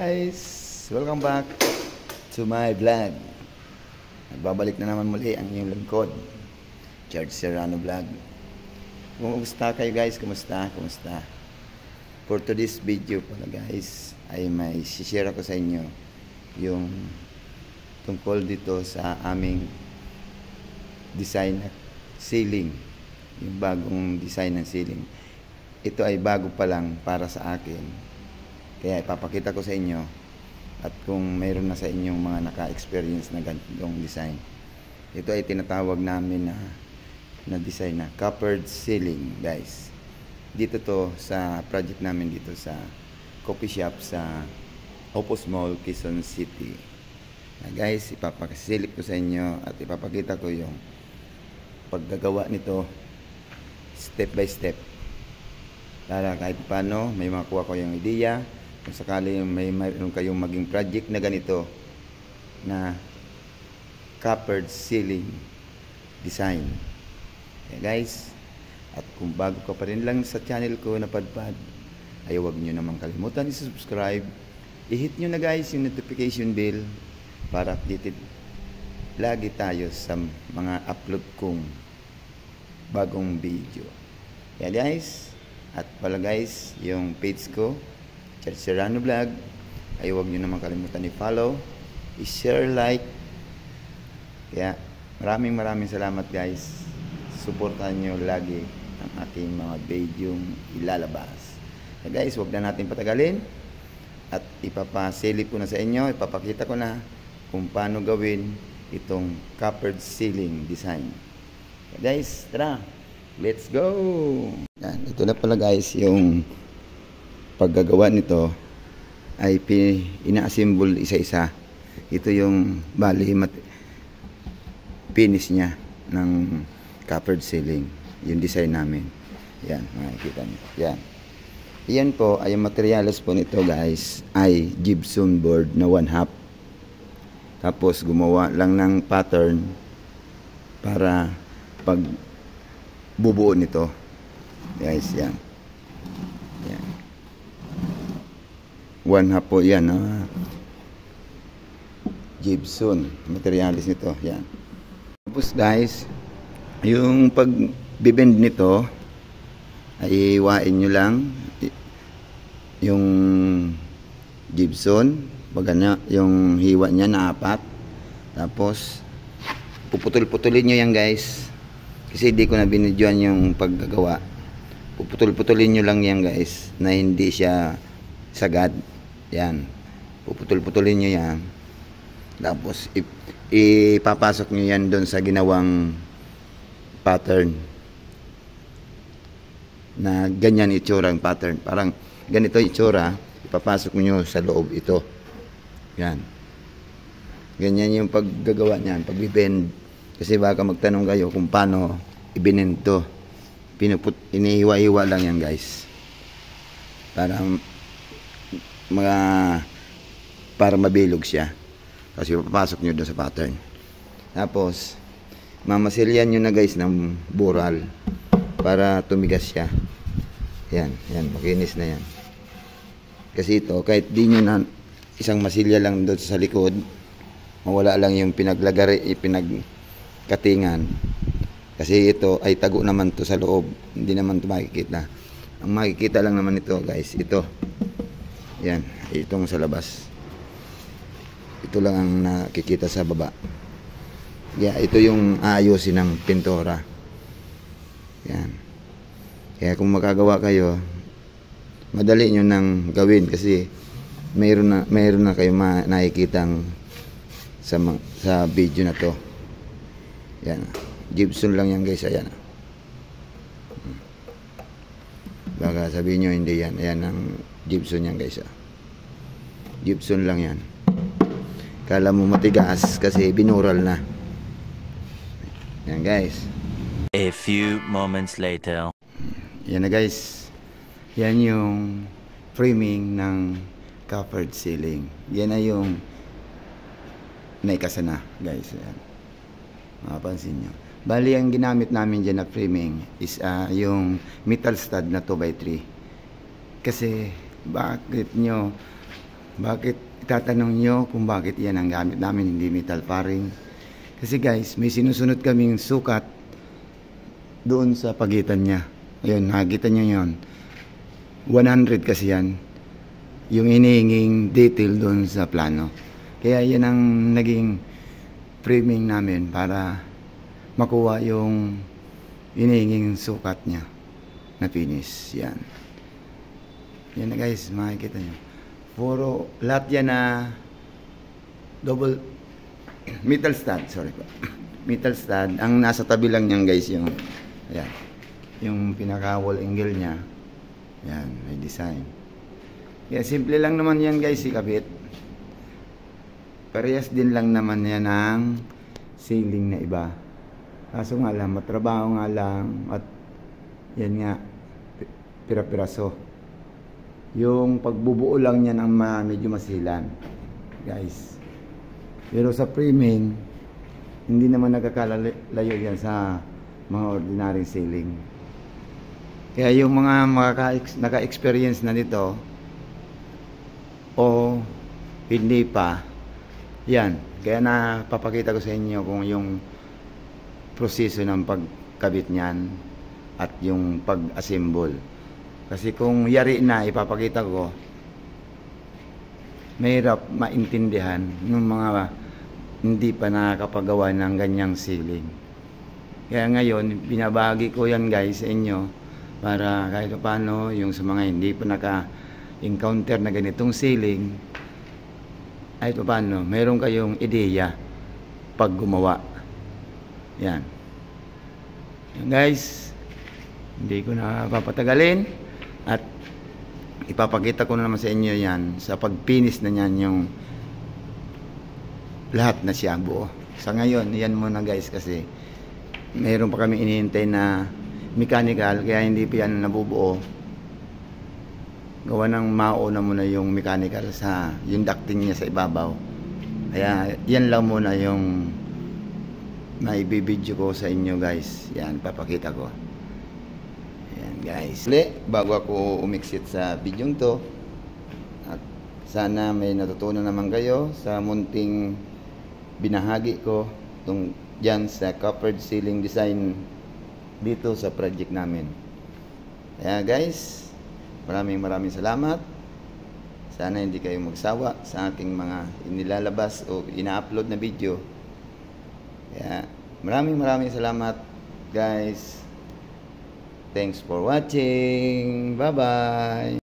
guys! Welcome back to my vlog. Nagbabalik na naman muli ang inyong lingkod, George Serrano Vlog. Kumusta kayo guys? Kumusta? For today's video pala guys, ay may share ako sa inyo yung tungkol dito sa aming design na ceiling. Yung bagong design ng ceiling. Ito ay bago pa lang para sa akin. Kaya ipapakita ko sa inyo at kung mayroon na sa inyong mga naka-experience na ganitong design. Ito ay tinatawag namin na design na coppered ceiling guys. Dito to sa project namin dito sa coffee shop sa Opus Mall, Quezon City. Guys, ipapakasilip ko sa inyo at ipapakita ko yung paggagawa nito step by step. Para kahit paano may makuha ko yung ideya. Kung sakali mayroon kayong maging project na ganito na coppered ceiling design. Okay guys, at kung bago ka pa rin lang sa channel ko na Padpad, ay huwag nyo naman kalimutan i-subscribe. I-hit nyo na guys yung notification bell para updated lagi tayo sa mga upload kong bagong video. Kaya guys, at pala guys, yung page ko George Serrano Vlog, ay huwag nyo naman kalimutan i-follow, i-share, like. Kaya maraming salamat guys. Suportahan nyo lagi ang aking mga video ilalabas. Kaya guys, huwag na natin patagalin at ipapasilip ko na sa inyo, ipapakita ko na kung paano gawin itong coppered ceiling design. Kaya guys, tara, let's go! Yan, ito na pala guys yung paggagawa nito ay ina-assemble isa-isa. Ito yung bali finish niya ng coppered ceiling, yung design namin. Yan, makikita niyo. Yan. Yan po ay yung materials po nito guys ay gypsum board na 1/2. Tapos gumawa lang ng pattern para pag bubuo nito. Guys, yan. 1/2 po yan, gypsum materialis nito, yan. Tapos guys, yung pag-bend nito ay iwain nyo lang yung gypsum, yung hiwa niya na 4. Tapos puputol-putulin nyo yan guys, kasi hindi ko na binidyoan yung paggagawa. Puputol-putulin nyo lang yan guys, na hindi siya sagad. Yan, puputol-putulin nyo yan. Tapos ipapasok nyo yan doon sa ginawang pattern na ganyan itsura ang pattern. Parang ganito itsura, ipapasok nyo sa loob ito. Yan, ganyan yung paggagawa niyan, pag-bend. Kasi baka magtanong kayo kung paano i-bend to. Inihiwa-hiwa lang yan guys, para mabilog siya. Kasi papasok nyo doon sa pattern. Tapos mamasilyan nyo na guys ng bural para tumigas siya. Yan, makinis na yan. Kasi ito, kahit di nyo na isang masilya lang doon sa likod, mawala lang yung pinagkatingan. Kasi ito ay tago naman to sa loob, hindi naman to makikita. Ang makikita lang naman ito guys, ito. Yan, itong sa labas. Ito lang ang nakikita sa baba. Yeah, ito yung aayusin ng pintura. Yan. Kaya kung makagawa kayo, madali nyo nang gawin kasi mayroon na kayo nakikitang sa video na to. Yan. Gypsum lang yan guys, ayan. Baka sabihin nyo hindi yan. Ayan ang gypsum yan guys. Gypsum lang yan. Kala mo matigas kasi binural na. Yan guys. A few moments later. Yan na guys. Yan yung framing ng coppered ceiling. Yan na yung naikasa na guys. Yan. Mapapansin nyo. Bali ang ginamit namin dyan na framing is yung metal stud na 2x3. Kasi bakit nyo Bakit itatanong nyo kung bakit yan ang gamit namin, hindi metal paring? Kasi guys, may sinusunod kaming sukat doon sa pagitan niya. Ayun, nakikita nyo yun. 100 kasi yan. Yung hinihinging detail doon sa plano. Kaya yan ang naging framing namin para makuha yung hinihinging sukat niya na finish. Yan. Yan na guys, makikita nyo. Puro, lahat yan na double metal stud, sorry po. Metal stud. Ang nasa tabi lang niyan guys yung ayan, yung pinaka wall angle niya. Yan, may design. Kaya simple lang naman yan guys, ikabit. Parehas din lang naman yan ang ceiling na iba. Kaso nga lang, matrabaho nga lang at yan nga, pira-piraso. Yung pagbubuo lang yan ang medyo masilan guys. Pero sa framing, hindi naman nagkakalayo yan sa mga ordinary ceiling. Kaya yung mga naka-experience na nito o hindi pa, yan. Kaya napapakita ko sa inyo kung yung proseso ng pagkabit niyan at yung pag-assemble. Kasi kung yari na ipapakita ko, mahirap maintindihan ng mga hindi pa nakakapagawa ng ganyang ceiling. Kaya ngayon, binabagi ko yan guys sa inyo para kahit paano yung sa mga hindi pa naka-encounter na ganitong ceiling, kahit paano, meron kayong ideya pag gumawa. Yan. Yan guys, hindi ko na papatagalin at ipapakita ko na naman sa inyo yan sa pag-finish na yan yung lahat na siya buo. Sa ngayon, yan muna guys kasi mayroon pa kami inihintay na mechanical kaya hindi pa yan nabubuo. Gawa ng mauna muna yung mechanical sa yung ducting niya sa ibabaw. Kaya yan lang muna yung maibibidyo ko sa inyo guys. Yan, papakita ko. Yan guys. Bago ako umiksit sa video to, at sana may natutunan naman kayo sa munting binahagi ko itong dyan sa covered ceiling design dito sa project namin. Kaya guys, maraming salamat. Sana hindi kayo magsawa sa aking mga inilalabas o ina-upload na video. Kaya maraming salamat guys. Thanks for watching. Bye bye.